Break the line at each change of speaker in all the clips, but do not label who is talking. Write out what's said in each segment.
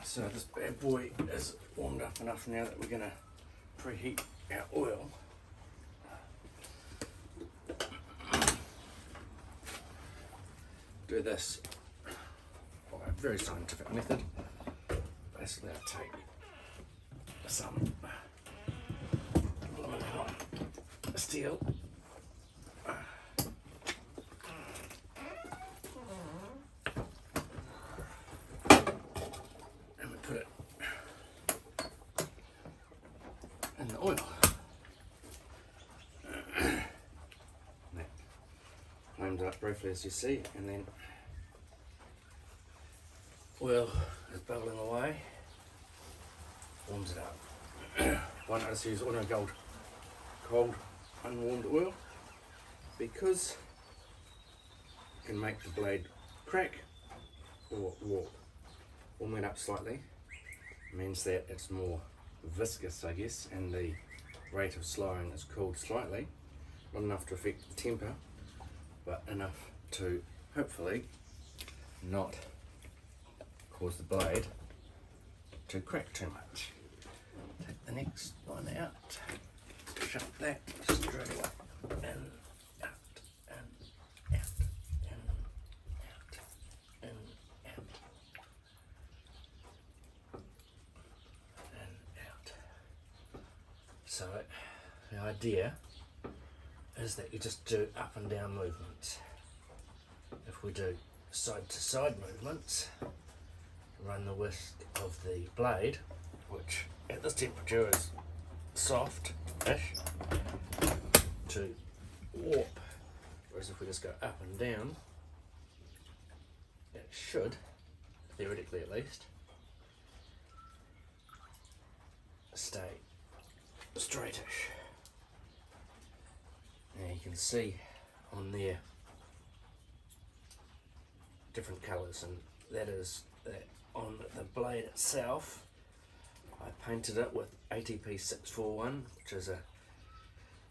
So this bad boy is warmed up enough now that we're going to preheat our oil. Do this by a very scientific method. Basically, I take some aluminum steel, and we put it in the oil. That flames up briefly, as you see, and then oil is bubbling away, warms it up. Why not just use Auto Gold cold unwarmed oil, because it can make the blade crack or warp. Warm it up slightly means that it's more viscous, I guess, and the rate of slowing is cooled slightly, not enough to affect the temper, but enough to hopefully not cause the blade to crack too much. Take the next one out, shut that straight away, and out, and out, and out, and out, and out. So the idea is that you just do up and down movements. If we do side to side movements, run the whisk of the blade, which at this temperature is soft-ish, to warp. Whereas if we just go up and down, it should, theoretically at least, stay straightish. Now you can see on there different colours, and that is that on the blade itself I painted it with ATP 641, which is a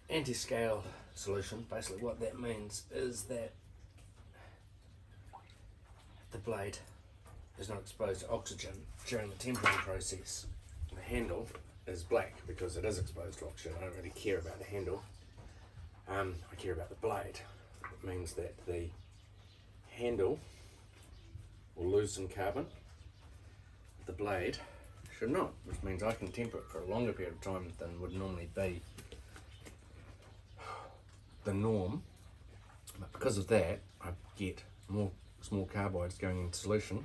anti-scale solution. Basically what that means is that the blade is not exposed to oxygen during the tempering process. The handle is black because it is exposed to oxygen. I don't really care about the handle, I care about the blade. It means that the handle will lose some carbon, the blade should not, which means I can temper it for a longer period of time than would normally be the norm. But because of that, I get more small carbides going into solution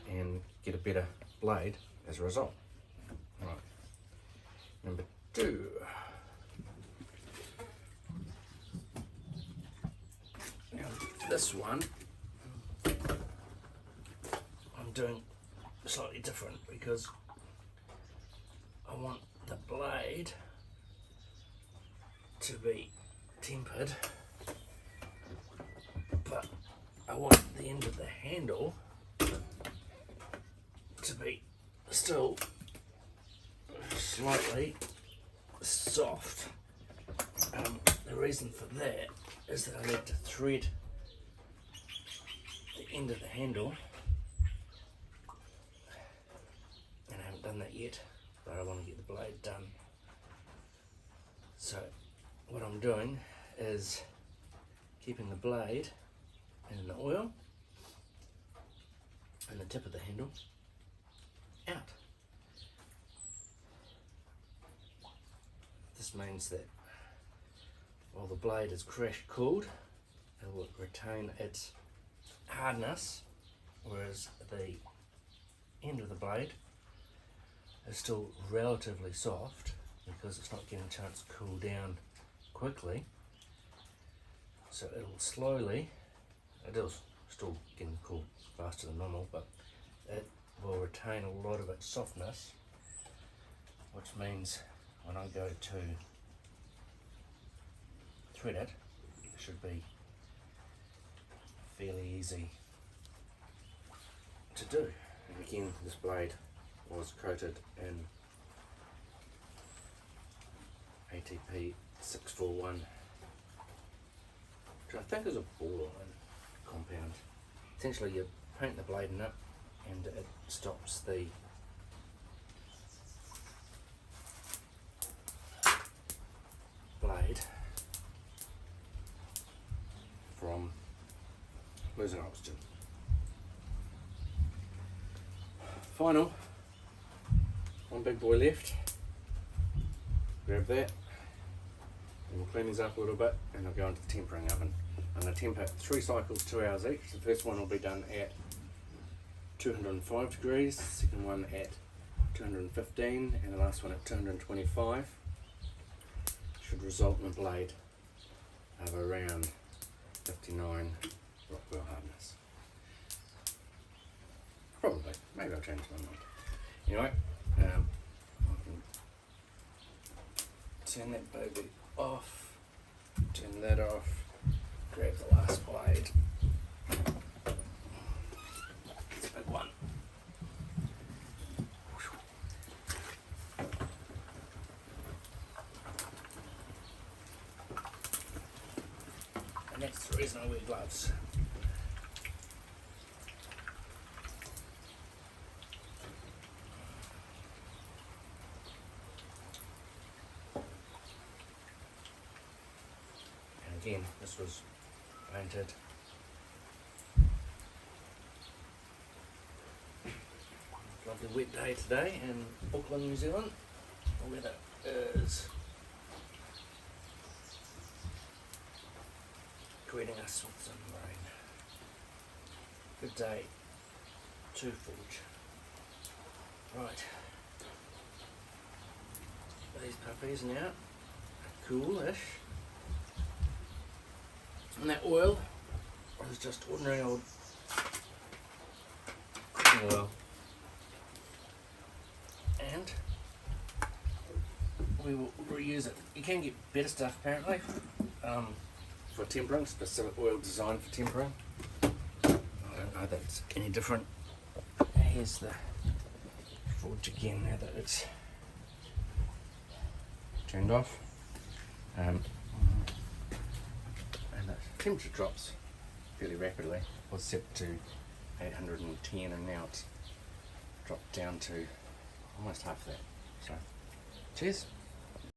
and get a better blade as a result. Right. Number 2. Now this one I'm doing slightly different because I want the blade to be tempered, but I want the end of the handle to be still slightly soft. The reason for that is that I need to thread the end of the handle, and I haven't done that yet, but I want to get the blade done. So what I'm doing is keeping the blade in the oil and the tip of the handle out. This means that while the blade is crash cooled, it will retain its hardness, whereas the end of the blade is still relatively soft because it's not getting a chance to cool down quickly. So it will slowly, it is still getting cool faster than normal, but it will retain a lot of its softness, which means when I go to thread it, it should be fairly easy to do. And again, this blade was coated in ATP 641, which I think is a boron compound. Essentially you paint the blade in it and it stops the blade from losing oxygen. Final, one big boy left. Grab that, and we'll clean these up a little bit, and I'll go into the tempering oven. I'm going to temper 3 cycles, 2 hours each. The first one will be done at 205 degrees, the second one at 215, and the last one at 225. Should result in a blade of around 59 Rockwell hardness. Probably, maybe I'll change my mind. Anyway, I can turn that baby off, turn that off, grab the last blade. It's a big one. And that's the reason I wear gloves. Again, this was painted lovely wet day today in Auckland, New Zealand. The weather is greeting us with some rain. Good day to forge. Right, these puppies now are coolish. And that oil is just ordinary old cooking oil. And we will reuse it. You can get better stuff apparently for tempering, specific oil designed for tempering. I don't know that it's any different. Here's the forge again now that it's turned off. And the temperature drops fairly rapidly. It was set to 810 and now it's dropped down to almost half that. So, cheers.